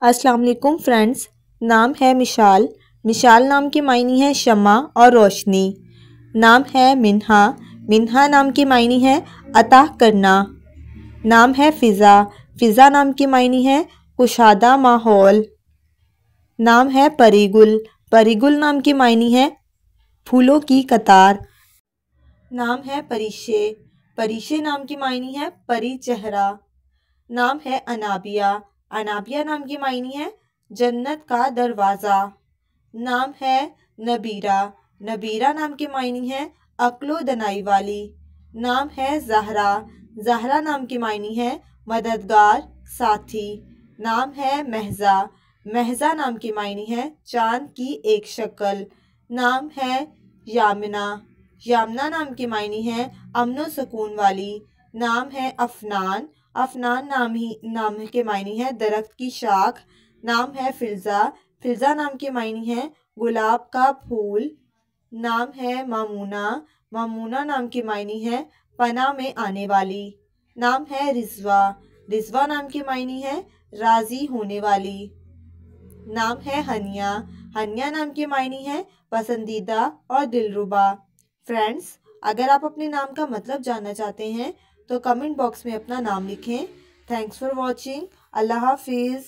अस्सलाम वालेकुम फ्रेंड्स। नाम है मिशाल। मिशाल नाम की मायनी है शम्मा और रोशनी। नाम है मिन्हा। मिन्हा नाम की मायनी है अता करना। नाम है फ़िज़ा। फ़िज़ा नाम की मायनी है कुशादा माहौल। नाम है परीगुल। परीगुल नाम की मायनी है फूलों की कतार। नाम है परिशे। परिशे नाम की मायनी है परी चेहरा। नाम है अनाबिया। अनाबिया नाम की मायनी है जन्नत का दरवाज़ा। नाम है नबीरा। नबीरा नाम की मायनी है अक्लो दनाई वाली। नाम है ज़हरा। ज़हरा नाम की मायनी है मददगार साथी। नाम है महज़ा। महज़ा नाम की मायनी है चांद की एक शक्ल। नाम है यामिना। यामना नाम की मायनी है अमनो सुकून वाली। नाम है अफनान। अफनान नाम के मायनी है दरख्त की शाख। नाम है फ़िज़ा। फ़िज़ा नाम की मायनी है गुलाब का फूल। नाम है मामूना। मामूना नाम की मायनी है पनाह में आने वाली। नाम है रिज़वा। रिज़वा नाम की मायनी है राज़ी होने वाली। नाम है हनिया। हनिया नाम की मायनी है पसंदीदा और दिलरुबा। फ्रेंड्स, अगर आप अपने नाम का मतलब जानना चाहते हैं तो कमेंट बॉक्स में अपना नाम लिखें। Thanks for watching. अल्लाह हाफिज़।